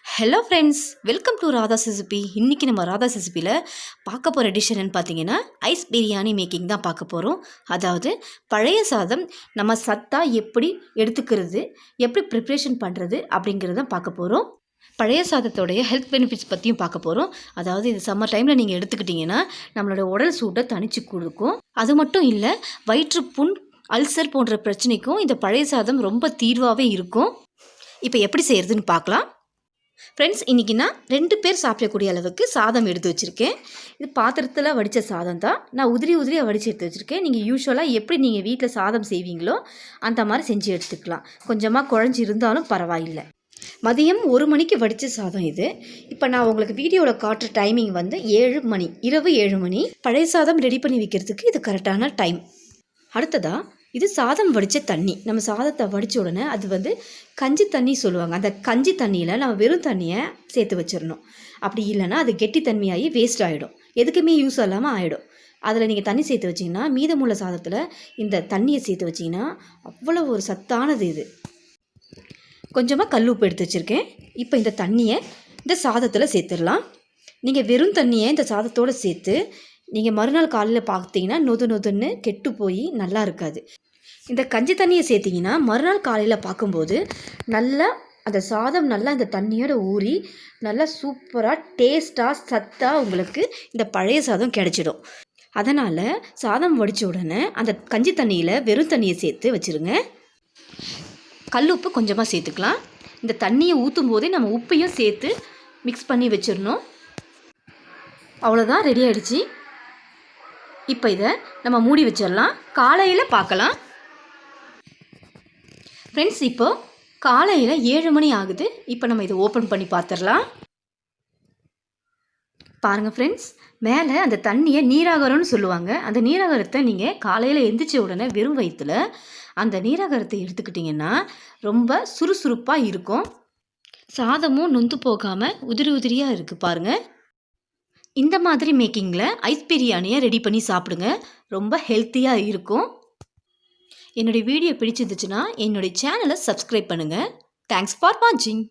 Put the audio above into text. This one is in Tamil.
Hello friends, welcome to Radha's recipe. இன்றைக்கி நம்ம ராதாஸ் ரெசிபியில் பார்க்க போகிற டிஷ் என்னென்னு பார்த்தீங்கன்னா ஐஸ் பிரியாணி மேக்கிங் தான் பார்க்க போகிறோம். அதாவது பழைய சாதம் நம்ம சத்தாக எப்படி எடுத்துக்கிறது, எப்படி ப்ரிப்ரேஷன் பண்ணுறது அப்படிங்கிறத பார்க்க போகிறோம். பழைய சாதத்தோடைய ஹெல்த் பெனிஃபிட்ஸ் பற்றியும் பார்க்க போகிறோம். அதாவது இது சம்மர் டைமில் நீங்கள் எடுத்துக்கிட்டிங்கன்னா நம்மளோட உடல் சூட்டை தணிச்சு கொடுக்கும். அது மட்டும் இல்லை, வயிற்றுப்புண், அல்சர் போன்ற பிரச்சனைக்கும் இந்த பழைய சாதம் ரொம்ப தீர்வாகவே இருக்கும். இப்போ எப்படி செய்கிறதுன்னு பார்க்கலாம். ஃப்ரெண்ட்ஸ், இன்றைக்கி நான் 2 பேர் சாப்பிடக்கூடிய அளவுக்கு சாதம் எடுத்து வச்சுருக்கேன். இது பாத்திரத்தில் வடித்த சாதம் தான். நான் உதிரியாக வடித்து எடுத்து வச்சுருக்கேன். நீங்கள் யூஸ்வலாக எப்படி நீங்கள் வீட்டில் சாதம் செய்வீங்களோ அந்த மாதிரி செஞ்சு எடுத்துக்கலாம். கொஞ்சமாக குழஞ்சி இருந்தாலும் பரவாயில்லை. மதியம் 1 மணிக்கு வடித்த சாதம் இது. இப்போ நான் உங்களுக்கு வீடியோவில் காட்டுற டைமிங் வந்து 7 மணி, இரவு 7 மணி. பழைய சாதம் ரெடி பண்ணி வைக்கிறதுக்கு இது கரெக்டான டைம். அடுத்ததாக இது சாதம் வடித்த தண்ணி. நம்ம சாதத்தை வடித்த உடனே அது வந்து கஞ்சி தண்ணி சொல்லுவாங்க. அந்த கஞ்சி தண்ணியில் நம்ம வெறும் தண்ணியை சேர்த்து வச்சிடணும். அப்படி இல்லைன்னா அது கெட்டி தன்மையாகி வேஸ்ட் ஆகிடும், எதுக்குமே யூஸ் இல்லாமல் ஆகிடும். அதில் நீங்கள் தண்ணி சேர்த்து வச்சிங்கன்னா, மீதமுள்ள சாதத்தில் இந்த தண்ணியை சேர்த்து வச்சிங்கன்னா அவ்வளோ ஒரு சத்தானது இது. கொஞ்சமாக கல் உப்பு எடுத்து வச்சுருக்கேன். இப்போ இந்த தண்ணியை இந்த சாதத்தில் சேர்த்துடலாம். நீங்கள் வெறும் தண்ணியை இந்த சாதத்தோடு சேர்த்து நீங்கள் மறுநாள் காலையில் பார்த்தீங்கன்னா நொதுன்னு கெட்டு போய் நல்லா இருக்காது. இந்த கஞ்சி தண்ணியை சேர்த்திங்கன்னா மறுநாள் காலையில் பார்க்கும்போது நல்லா அந்த சாதம் நல்லா இந்த தண்ணியோட ஊறி நல்லா சூப்பராக டேஸ்ட்டாக சத்தாக உங்களுக்கு இந்த பழைய சாதம் கிடைச்சிடும். அதனால் சாதம் வடித்த உடனே அந்த கஞ்சி தண்ணியில் வெறும் தண்ணியை சேர்த்து வச்சுருங்க. கல் உப்பு கொஞ்சமாக சேர்த்துக்கலாம். இந்த தண்ணியை ஊற்றும் போதே நம்ம உப்பையும் சேர்த்து மிக்ஸ் பண்ணி வச்சிடணும். அவ்வளோதான், ரெடி ஆகிடுச்சு. இப்போ இதை நம்ம மூடி வச்சிடலாம். காலையில் பார்க்கலாம். ஃப்ரெண்ட்ஸ், இப்போது காலையில் 7 மணி ஆகுது. இப்போ நம்ம இதை ஓப்பன் பண்ணி பார்த்துடலாம். பாருங்கள் ஃப்ரெண்ட்ஸ், மேலே அந்த தண்ணியை நீராகரம்னு சொல்லுவாங்க. அந்த நீராகரத்தை நீங்கள் காலையில் எந்திரிச்ச உடனே வெறும் வயிற்றில் அந்த நீராகரத்தை எடுத்துக்கிட்டிங்கன்னா ரொம்ப சுறுசுறுப்பாக இருக்கும். சாதமும் நொந்து போகாமல் உதிரியாக இருக்குது பாருங்கள். இந்த மாதிரி மேக்கிங்கில் ஐஸ் பிரியாணியை ரெடி பண்ணி சாப்பிடுங்க. ரொம்ப ஹெல்த்தியாக இருக்கும். என்னுடைய வீடியோ பிடிச்சிருந்துச்சுன்னா என்னுடைய சேனலை சப்ஸ்கிரைப் பண்ணுங்கள். தேங்க்ஸ் ஃபார் வாட்சிங்.